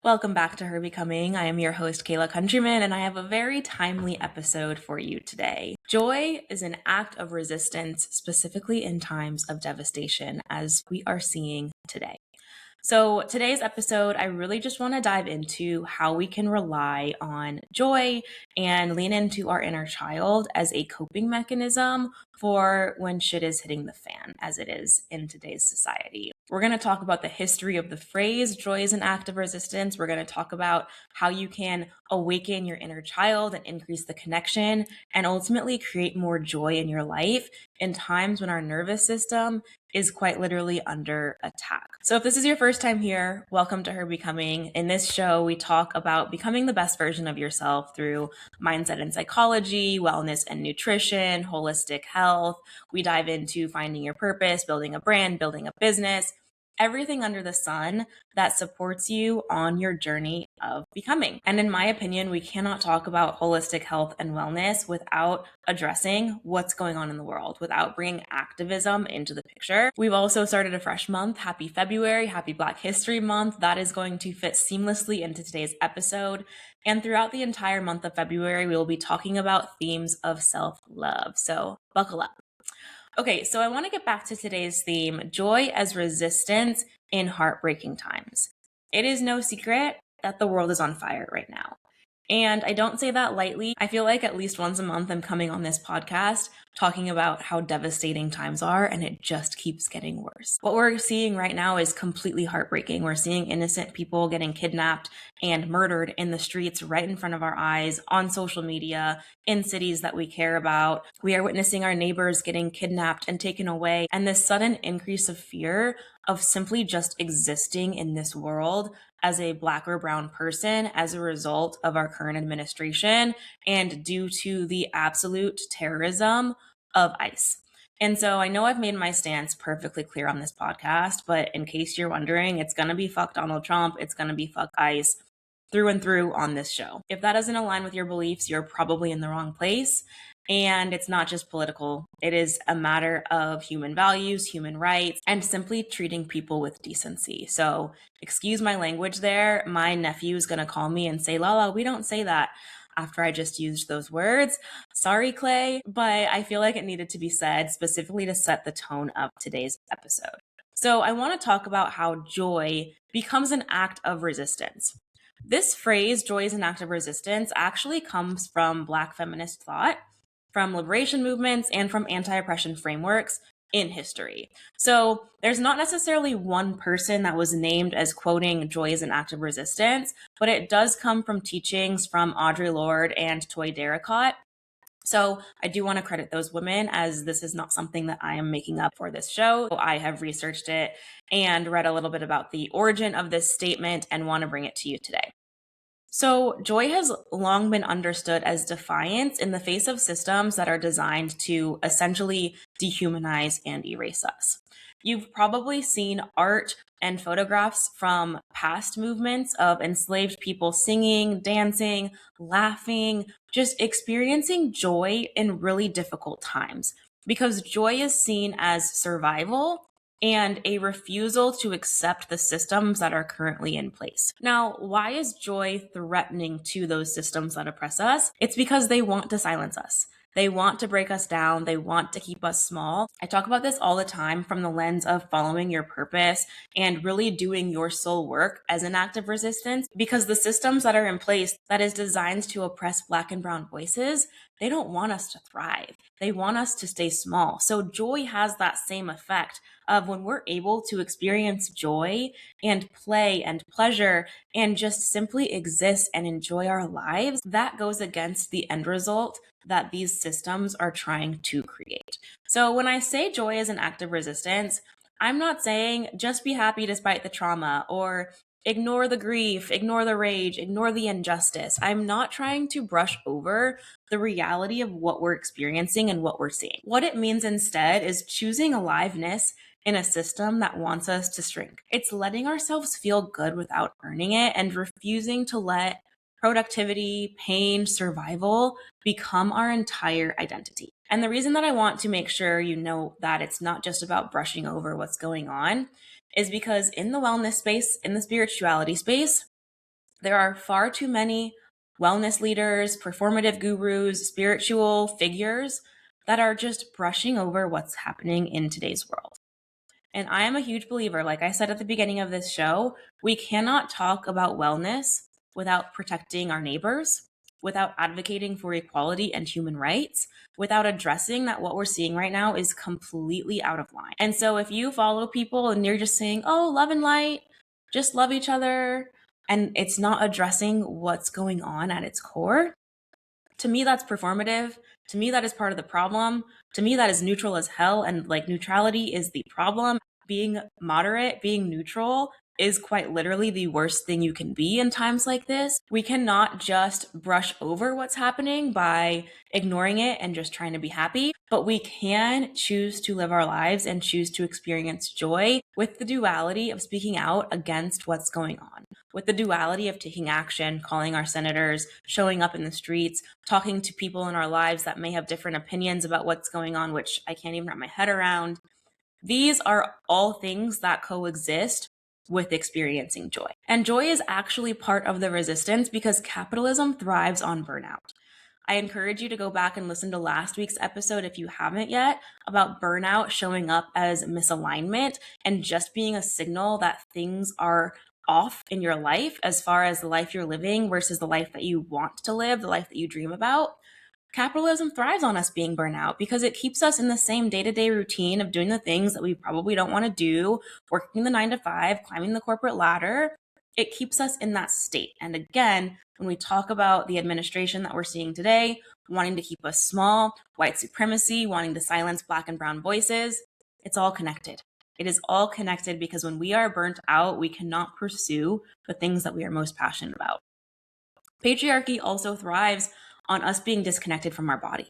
Welcome back to Her Becoming. I am your host, Kayla Countryman, and I have a very timely episode for you today. Joy is an act of resistance, specifically in times of devastation, as we are seeing today. So today's episode, I really just want to dive into how we can rely on joy and lean into our inner child as a coping mechanism for when shit is hitting the fan, as it is in today's society. We're going to talk about the history of the phrase joy is an act of resistance. We're going to talk about how you can awaken your inner child and increase the connection and ultimately create more joy in your life in times when our nervous system is quite literally under attack. So if this is your first time here, welcome to Her Becoming. In this show, we talk about becoming the best version of yourself through mindset and psychology, wellness and nutrition, holistic health. We dive into finding your purpose, building a brand, building a business, everything under the sun that supports you on your journey of becoming. And in my opinion, we cannot talk about holistic health and wellness without addressing what's going on in the world, without bringing activism into the picture. We've also started a fresh month. Happy February, happy Black History Month. That is going to fit seamlessly into today's episode. And throughout the entire month of February, we will be talking about themes of self-love. So buckle up. Okay, so I want to get back to today's theme, joy as resistance in heartbreaking times. It is no secret that the world is on fire right now. And I don't say that lightly. I feel like at least once a month I'm coming on this podcast talking about how devastating times are, and it just keeps getting worse. What we're seeing right now is completely heartbreaking. We're seeing innocent people getting kidnapped and murdered in the streets right in front of our eyes, on social media, in cities that we care about. We are witnessing our neighbors getting kidnapped and taken away, and this sudden increase of fear of simply just existing in this world as a Black or brown person as a result of our current administration and due to the absolute terrorism of ICE. And so I know I've made my stance perfectly clear on this podcast, but in case you're wondering, it's going to be fuck Donald Trump, it's going to be fuck ICE through and through on this show. If that doesn't align with your beliefs, you're probably in the wrong place. And it's not just political. It is a matter of human values, human rights, and simply treating people with decency. So excuse my language there. My nephew is going to call me and say, Lala, we don't say that after I just used those words. Sorry, Clay, but I feel like it needed to be said specifically to set the tone of today's episode. So I want to talk about how joy becomes an act of resistance. This phrase, joy is an act of resistance, actually comes from Black feminist thought, from liberation movements, and from anti-oppression frameworks in history. So there's not necessarily one person that was named as quoting joy is an act of resistance, but it does come from teachings from Audre Lorde and Toy Derricott. So I do want to credit those women, as this is not something that I am making up for this show. I have researched it and read a little bit about the origin of this statement and want to bring it to you today. So joy has long been understood as defiance in the face of systems that are designed to essentially dehumanize and erase us. You've probably seen art and photographs from past movements of enslaved people singing, dancing, laughing, just experiencing joy in really difficult times, because joy is seen as survival and a refusal to accept the systems that are currently in place. Now, why is joy threatening to those systems that oppress us? It's because they want to silence us. They want to break us down. They want to keep us small. I talk about this all the time from the lens of following your purpose and really doing your soul work as an act of resistance, because the systems that are in place that is designed to oppress Black and brown voices, they don't want us to thrive. They want us to stay small. So joy has that same effect of when we're able to experience joy and play and pleasure and just simply exist and enjoy our lives, that goes against the end result that these systems are trying to create. So when I say joy is an act of resistance, I'm not saying just be happy despite the trauma or ignore the grief, ignore the rage, ignore the injustice. I'm not trying to brush over the reality of what we're experiencing and what we're seeing. What it means instead is choosing aliveness in a system that wants us to shrink. It's letting ourselves feel good without earning it and refusing to let productivity, pain, survival become our entire identity. And the reason that I want to make sure you know that it's not just about brushing over what's going on is because in the wellness space, in the spirituality space, there are far too many wellness leaders, performative gurus, spiritual figures that are just brushing over what's happening in today's world. And I am a huge believer, like I said at the beginning of this show, we cannot talk about wellness without protecting our neighbors, without advocating for equality and human rights, without addressing that what we're seeing right now is completely out of line. And so if you follow people and you're just saying, oh, love and light, just love each other, and it's not addressing what's going on at its core, to me, that's performative. To me, that is part of the problem. To me, that is neutral as hell. And like neutrality is the problem. Being moderate, being neutral is quite literally the worst thing you can be in times like this. We cannot just brush over what's happening by ignoring it and just trying to be happy, but we can choose to live our lives and choose to experience joy with the duality of speaking out against what's going on, with the duality of taking action, calling our senators, showing up in the streets, talking to people in our lives that may have different opinions about what's going on, which I can't even wrap my head around. These are all things that coexist with experiencing joy. And joy is actually part of the resistance because capitalism thrives on burnout. I encourage you to go back and listen to last week's episode if you haven't yet about burnout showing up as misalignment and just being a signal that things are off in your life as far as the life you're living versus the life that you want to live, the life that you dream about. Capitalism thrives on us being burnout because it keeps us in the same day-to-day routine of doing the things that we probably don't want to do, working the 9 to 5, climbing the corporate ladder. It keeps us in that state. And again, when we talk about the administration that we're seeing today, wanting to keep us small, white supremacy, wanting to silence Black and brown voices, it's all connected. It is all connected because when we are burnt out, we cannot pursue the things that we are most passionate about. Patriarchy also thrives on us being disconnected from our body.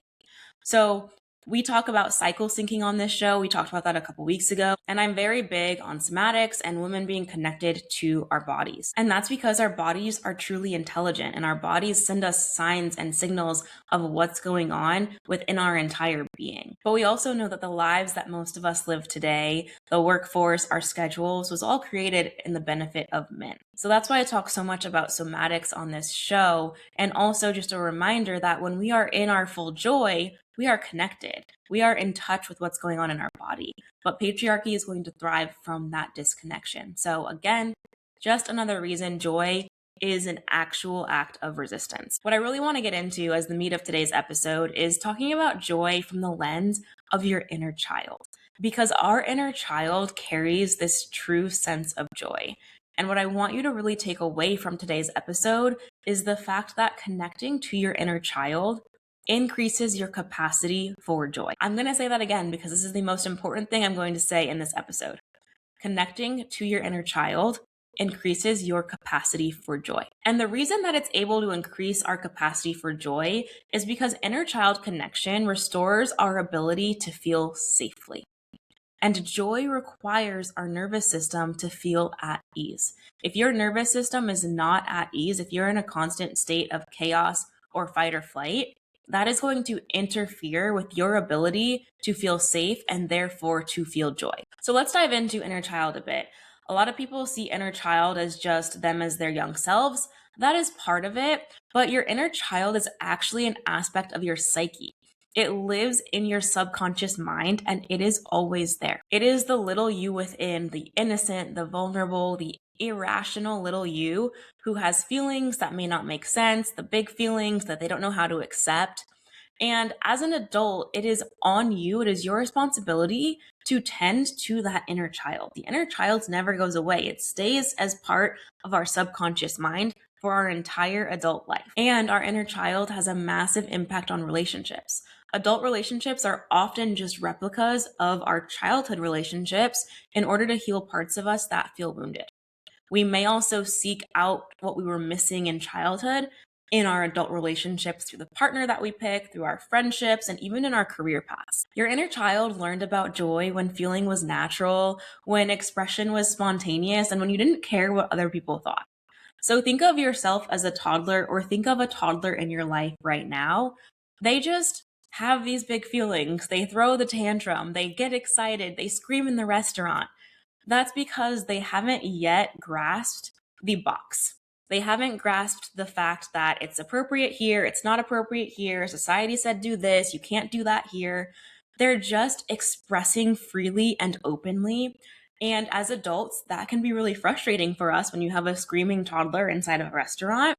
So we talk about cycle syncing on this show. We talked about that a couple weeks ago. And I'm very big on somatics and women being connected to our bodies. And that's because our bodies are truly intelligent and our bodies send us signs and signals of what's going on within our entire being. But we also know that the lives that most of us live today, the workforce, our schedules, was all created in the benefit of men. So that's why I talk so much about somatics on this show. And also just a reminder that when we are in our full joy, we are connected. We are in touch with what's going on in our body. But patriarchy is going to thrive from that disconnection. So again, just another reason joy is an actual act of resistance. What I really want to get into as the meat of today's episode is talking about joy from the lens of your inner child. Because our inner child carries this true sense of joy. And what I want you to really take away from today's episode is the fact that connecting to your inner child increases your capacity for joy. I'm going to say that again because this is the most important thing I'm going to say in this episode. Connecting to your inner child increases your capacity for joy. And the reason that it's able to increase our capacity for joy is because inner child connection restores our ability to feel safely. And joy requires our nervous system to feel at ease. If your nervous system is not at ease, if you're in a constant state of chaos or fight or flight, that is going to interfere with your ability to feel safe and therefore to feel joy. So let's dive into inner child a bit. A lot of people see inner child as just them as their young selves. That is part of it, but your inner child is actually an aspect of your psyche. It lives in your subconscious mind and it is always there. It is the little you within, the innocent, the vulnerable, the irrational little you who has feelings that may not make sense, the big feelings that they don't know how to accept. And as an adult, it is on you, it is your responsibility to tend to that inner child. The inner child never goes away. It stays as part of our subconscious mind for our entire adult life. And our inner child has a massive impact on relationships. Adult relationships are often just replicas of our childhood relationships in order to heal parts of us that feel wounded. We may also seek out what we were missing in childhood in our adult relationships through the partner that we pick, through our friendships, and even in our career paths. Your inner child learned about joy when feeling was natural, when expression was spontaneous, and when you didn't care what other people thought. So think of yourself as a toddler or think of a toddler in your life right now. They just have these big feelings, they throw the tantrum, they get excited, they scream in the restaurant. That's because they haven't yet grasped the box. They haven't grasped the fact that it's appropriate here, it's not appropriate here, society said do this, you can't do that here. They're just expressing freely and openly. And as adults, that can be really frustrating for us when you have a screaming toddler inside of a restaurant.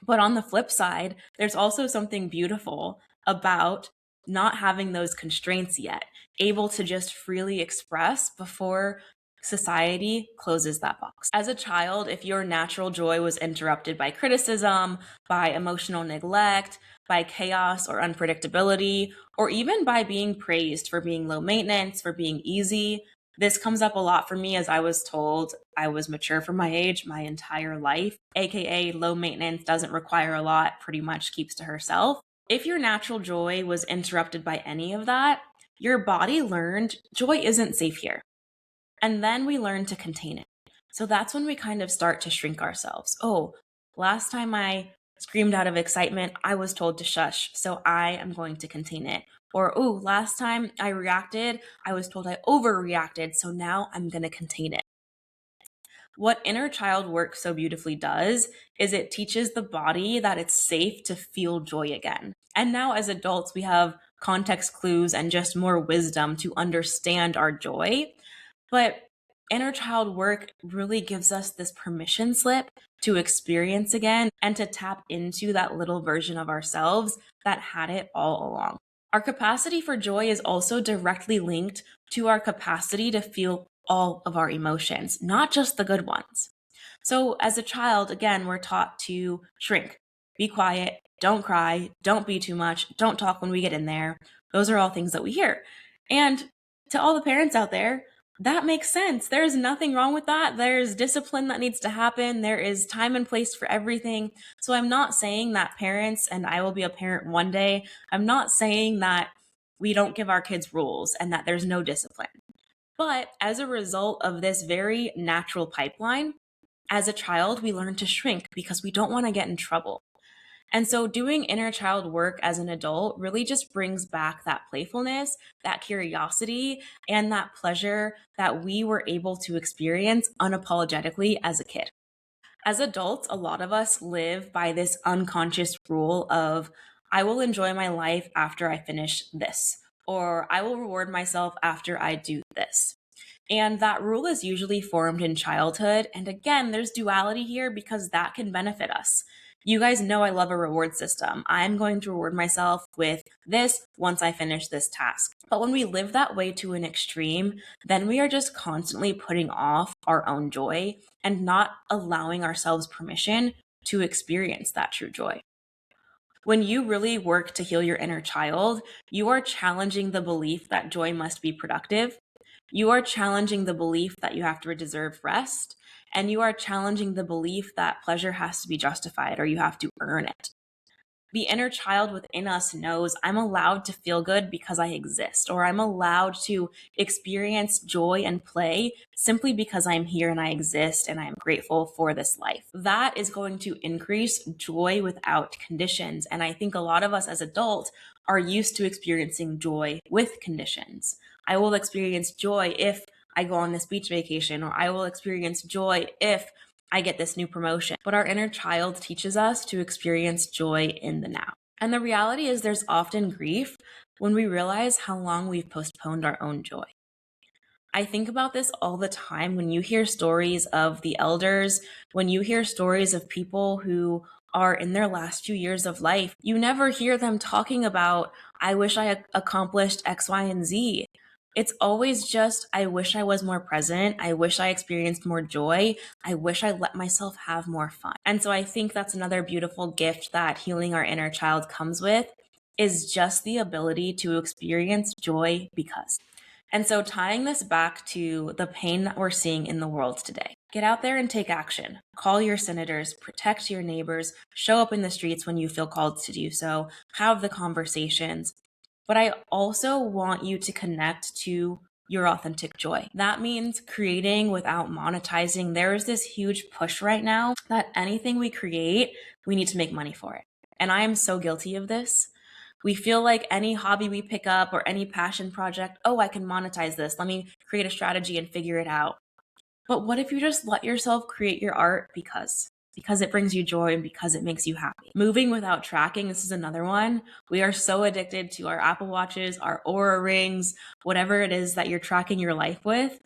But on the flip side, there's also something beautiful about not having those constraints yet, able to just freely express before society closes that box. As a child, if your natural joy was interrupted by criticism, by emotional neglect, by chaos or unpredictability, or even by being praised for being low maintenance, for being easy, this comes up a lot for me as I was told I was mature for my age my entire life, aka low maintenance, doesn't require a lot, pretty much keeps to herself. If your natural joy was interrupted by any of that, your body learned joy isn't safe here. And then we learn to contain it. So that's when we kind of start to shrink ourselves. Oh, last time I screamed out of excitement, I was told to shush, so I am going to contain it. Or, oh, last time I reacted, I was told I overreacted, so now I'm going to contain it. What inner child work so beautifully does is it teaches the body that it's safe to feel joy again. And now as adults, we have context clues and just more wisdom to understand our joy. But inner child work really gives us this permission slip to experience again and to tap into that little version of ourselves that had it all along. Our capacity for joy is also directly linked to our capacity to feel all of our emotions, not just the good ones. So as a child, again, we're taught to shrink, be quiet, don't cry, don't be too much, don't talk when we get in there. Those are all things that we hear. And to all the parents out there, that makes sense. There's nothing wrong with that. There's discipline that needs to happen. There is time and place for everything. So I'm not saying that parents, and I will be a parent one day, I'm not saying that we don't give our kids rules and that there's no discipline. But as a result of this very natural pipeline, as a child, we learn to shrink because we don't want to get in trouble. And so doing inner child work as an adult really just brings back that playfulness, that curiosity, and that pleasure that we were able to experience unapologetically as a kid. As adults, a lot of us live by this unconscious rule of, I will enjoy my life after I finish this, or I will reward myself after I do this. And that rule is usually formed in childhood. And again, there's duality here because that can benefit us. You guys know I love a reward system. I'm going to reward myself with this once I finish this task. But when we live that way to an extreme, then we are just constantly putting off our own joy and not allowing ourselves permission to experience that true joy. When you really work to heal your inner child, you are challenging the belief that joy must be productive. You are challenging the belief that you have to deserve rest. And you are challenging the belief that pleasure has to be justified or you have to earn it. The inner child within us knows I'm allowed to feel good because I exist, or I'm allowed to experience joy and play simply because I'm here and I exist and I'm grateful for this life. That is going to increase joy without conditions. And I think a lot of us as adults are used to experiencing joy with conditions. I will experience joy if I go on this beach vacation, or I will experience joy if I get this new promotion. But our inner child teaches us to experience joy in the now. And the reality is there's often grief when we realize how long we've postponed our own joy. I think about this all the time when you hear stories of the elders, when you hear stories of people who are in their last few years of life, you never hear them talking about, I wish I accomplished X, Y, and Z. It's always just, I wish I was more present. I wish I experienced more joy. I wish I let myself have more fun. And so I think that's another beautiful gift that healing our inner child comes with, is just the ability to experience joy because. And so tying this back to the pain that we're seeing in the world today, get out there and take action. Call your senators, protect your neighbors, show up in the streets when you feel called to do so, have the conversations. But I also want you to connect to your authentic joy. That means creating without monetizing. There is this huge push right now that anything we create, we need to make money for it. And I am so guilty of this. We feel like any hobby we pick up or any passion project, oh, I can monetize this. Let me create a strategy and figure it out. But what if you just let yourself create your art because it brings you joy and because it makes you happy? Moving without tracking, this is another one. We are so addicted to our Apple Watches, our Aura rings, whatever it is that you're tracking your life with.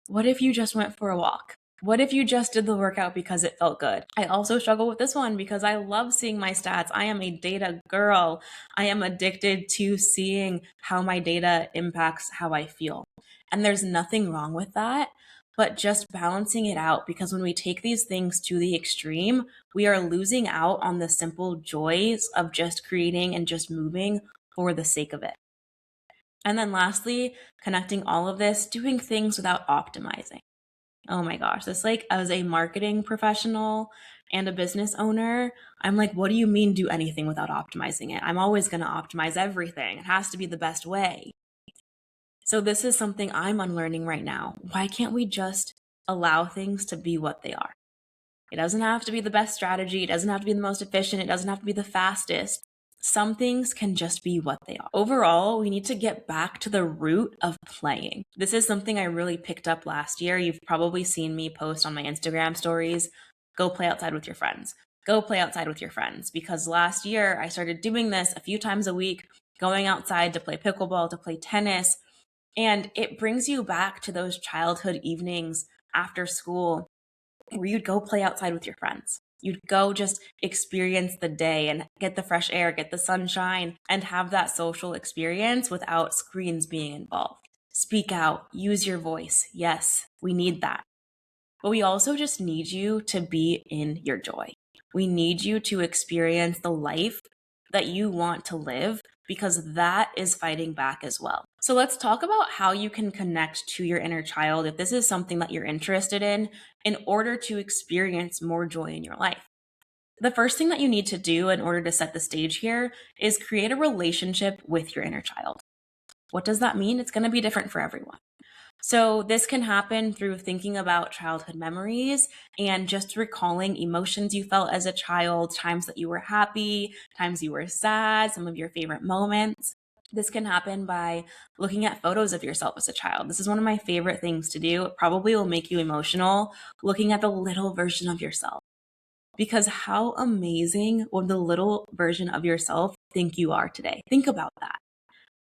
What if you just went for a walk? What if you just did the workout because it felt good? I also struggle with this one because I love seeing my stats. I am a data girl. I am addicted to seeing how my data impacts how I feel. And there's nothing wrong with that, but just balancing it out, because when we take these things to the extreme, we are losing out on the simple joys of just creating and just moving for the sake of it. And then lastly, connecting all of this, doing things without optimizing. Oh my gosh, this, like, as a marketing professional and a business owner, I'm like, what do you mean do anything without optimizing it? I'm always going to optimize everything. It has to be the best way. So this is something I'm unlearning right now. Why can't we just allow things to be what they are? It doesn't have to be the best strategy. It doesn't have to be the most efficient. It doesn't have to be the fastest. Some things can just be what they are. Overall, we need to get back to the root of playing. This is something I really picked up last year. You've probably seen me post on my Instagram stories, go play outside with your friends. Go play outside with your friends. Because last year I started doing this a few times a week, going outside to play pickleball, to play tennis. And it brings you back to those childhood evenings after school where you'd go play outside with your friends. You'd go just experience the day and get the fresh air, get the sunshine, and have that social experience without screens being involved. Speak out, use your voice. Yes, we need that. But we also just need you to be in your joy. We need you to experience the life that you want to live, because that is fighting back as well. So let's talk about how you can connect to your inner child if this is something that you're interested in order to experience more joy in your life. The first thing that you need to do in order to set the stage here is create a relationship with your inner child. What does that mean? It's going to be different for everyone. So this can happen through thinking about childhood memories and just recalling emotions you felt as a child, times that you were happy, times you were sad, some of your favorite moments. This can happen by looking at photos of yourself as a child. This is one of my favorite things to do. It probably will make you emotional, looking at the little version of yourself. Because how amazing will the little version of yourself think you are today? Think about that.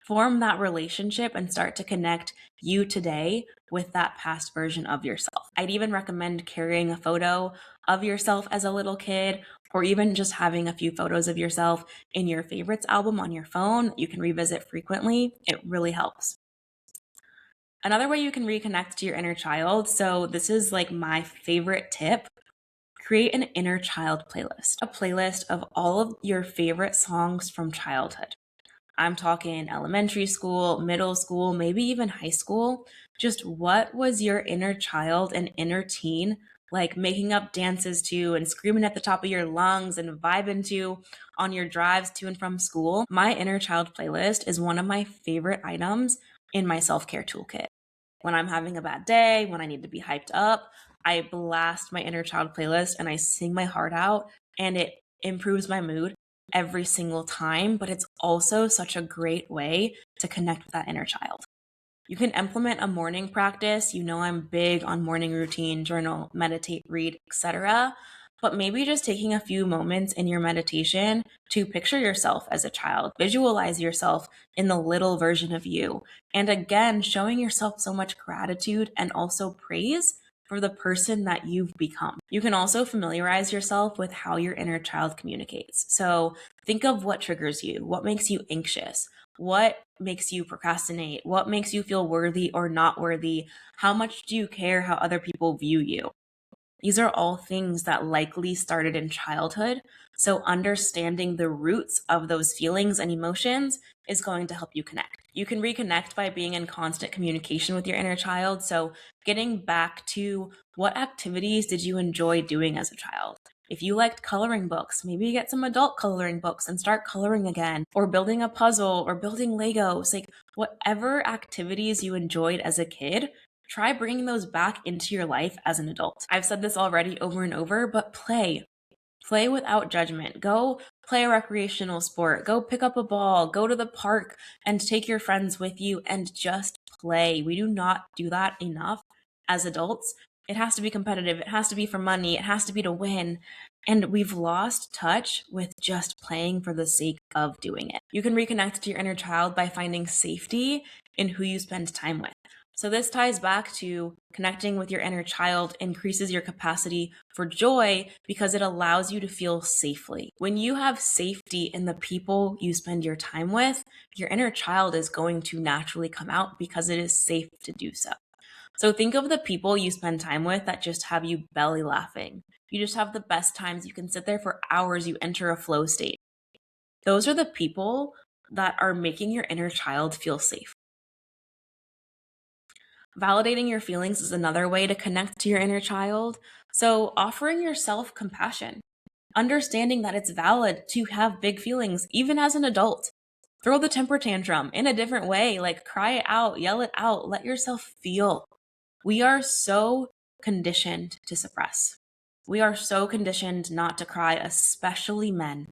Form that relationship and start to connect you today with that past version of yourself. I'd even recommend carrying a photo of yourself as a little kid, or even just having a few photos of yourself in your favorites album on your phone that you can revisit frequently. It really helps. Another way you can reconnect to your inner child, so this is like my favorite tip, create an inner child playlist, a playlist of all of your favorite songs from childhood. I'm talking elementary school, middle school, maybe even high school. Just what was your inner child and inner teen like making up dances to and screaming at the top of your lungs and vibing to on your drives to and from school? My inner child playlist is one of my favorite items in my self-care toolkit. When I'm having a bad day, when I need to be hyped up, I blast my inner child playlist and I sing my heart out, and it improves my mood every single time, but it's also such a great way to connect with that inner child. You can implement a morning practice. You know I'm big on morning routine, journal, meditate, read, etc. But maybe just taking a few moments in your meditation to picture yourself as a child, visualize yourself in the little version of you, and again, showing yourself so much gratitude and also praise for the person that you've become. You can also familiarize yourself with how your inner child communicates. So think of what triggers you, what makes you anxious, what makes you procrastinate, what makes you feel worthy or not worthy, how much do you care how other people view you. These are all things that likely started in childhood. So understanding the roots of those feelings and emotions is going to help you connect. You can reconnect by being in constant communication with your inner child. So getting back to what activities did you enjoy doing as a child? If you liked coloring books, maybe get some adult coloring books and start coloring again, or building a puzzle or building Legos, like whatever activities you enjoyed as a kid, try bringing those back into your life as an adult. I've said this already over and over, but play. Play without judgment. Go Play a recreational sport, go pick up a ball, go to the park and take your friends with you and just play. We do not do that enough as adults. It has to be competitive. It has to be for money. It has to be to win. And we've lost touch with just playing for the sake of doing it. You can reconnect to your inner child by finding safety in who you spend time with. So this ties back to connecting with your inner child increases your capacity for joy because it allows you to feel safely. When you have safety in the people you spend your time with, your inner child is going to naturally come out because it is safe to do so. So think of the people you spend time with that just have you belly laughing. You just have the best times. You can sit there for hours. You enter a flow state. Those are the people that are making your inner child feel safe. Validating your feelings is another way to connect to your inner child. So offering yourself compassion, understanding that it's valid to have big feelings, even as an adult. Throw the temper tantrum in a different way, like cry it out, yell it out, let yourself feel. We are so conditioned to suppress. We are so conditioned not to cry, especially men,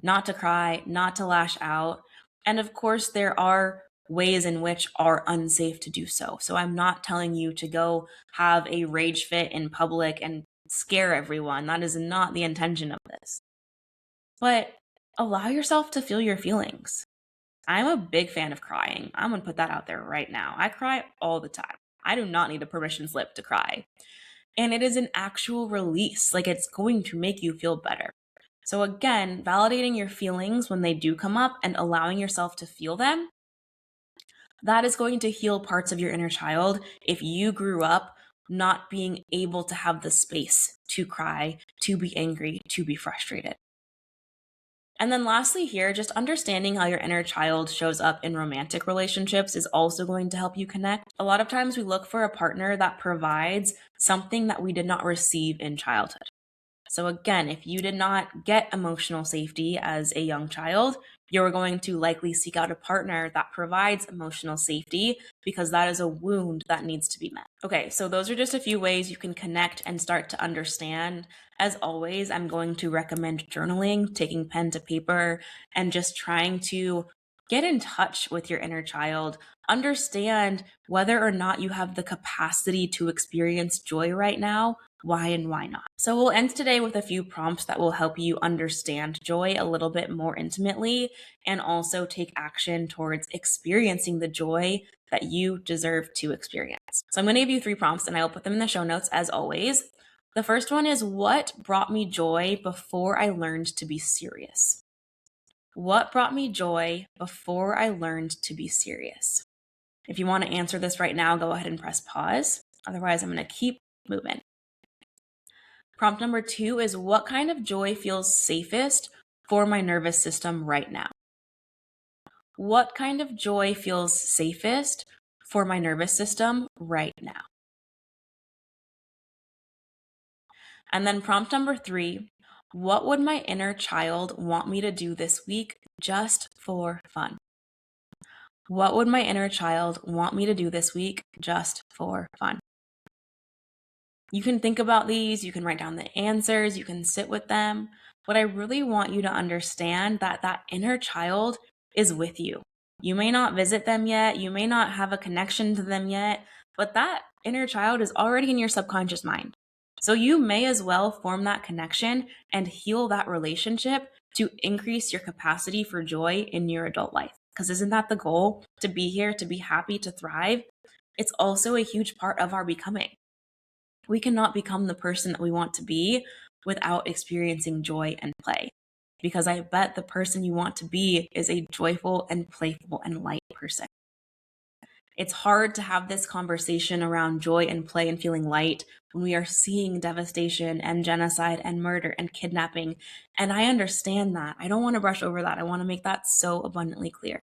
not to cry, not to lash out. And of course, there are ways in which are unsafe to do so. So I'm not telling you to go have a rage fit in public and scare everyone. That is not the intention of this. But allow yourself to feel your feelings. I'm a big fan of crying. I'm going to put that out there right now. I cry all the time. I do not need a permission slip to cry. And it is an actual release. Like, it's going to make you feel better. So again, validating your feelings when they do come up and allowing yourself to feel them, that is going to heal parts of your inner child if you grew up not being able to have the space to cry, to be angry, to be frustrated. And then lastly here, just understanding how your inner child shows up in romantic relationships is also going to help you connect. A lot of times we look for a partner that provides something that we did not receive in childhood. So again, if you did not get emotional safety as a young child, you're going to likely seek out a partner that provides emotional safety because that is a wound that needs to be met. Okay, so those are just a few ways you can connect and start to understand. As always, I'm going to recommend journaling, taking pen to paper, and just trying to get in touch with your inner child. Understand whether or not you have the capacity to experience joy right now, why and why not. So we'll end today with a few prompts that will help you understand joy a little bit more intimately and also take action towards experiencing the joy that you deserve to experience. So I'm going to give you 3 prompts and I will put them in the show notes as always. The first one is, what brought me joy before I learned to be serious? What brought me joy before I learned to be serious? If you want to answer this right now, go ahead and press pause. Otherwise, I'm going to keep moving. Prompt number 2 is, what kind of joy feels safest for my nervous system right now? What kind of joy feels safest for my nervous system right now? And then prompt number 3, what would my inner child want me to do this week just for fun? What would my inner child want me to do this week just for fun? You can think about these, you can write down the answers, you can sit with them. But I really want you to understand that that inner child is with you. You may not visit them yet, you may not have a connection to them yet, but that inner child is already in your subconscious mind. So you may as well form that connection and heal that relationship to increase your capacity for joy in your adult life. Because isn't that the goal? To be here, to be happy, to thrive? It's also a huge part of our becoming. We cannot become the person that we want to be without experiencing joy and play. Because I bet the person you want to be is a joyful and playful and light person. It's hard to have this conversation around joy and play and feeling light when we are seeing devastation and genocide and murder and kidnapping. And I understand that. I don't want to brush over that. I want to make that so abundantly clear.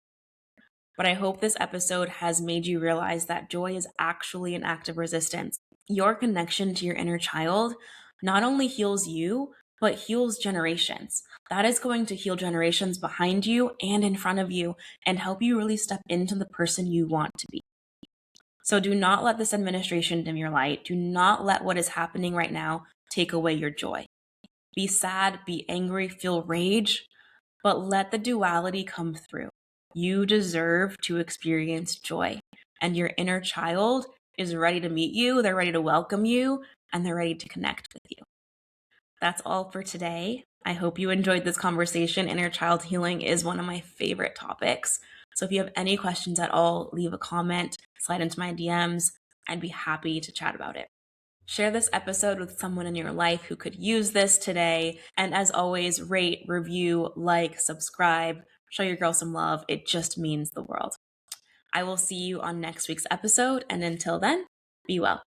But I hope this episode has made you realize that joy is actually an act of resistance. Your connection to your inner child not only heals you, but heals generations. That is going to heal generations behind you and in front of you and help you really step into the person you want to be. So do not let this administration dim your light. Do not let what is happening right now take away your joy. Be sad, be angry, feel rage, but let the duality come through. You deserve to experience joy, and your inner child is ready to meet you, they're ready to welcome you, and they're ready to connect with you. That's all for today. I hope you enjoyed this conversation. Inner child healing is one of my favorite topics. So if you have any questions at all, leave a comment, slide into my DMs. I'd be happy to chat about it. Share this episode with someone in your life who could use this today. And as always, rate, review, like, subscribe, show your girl some love. It just means the world. I will see you on next week's episode. And until then, be well.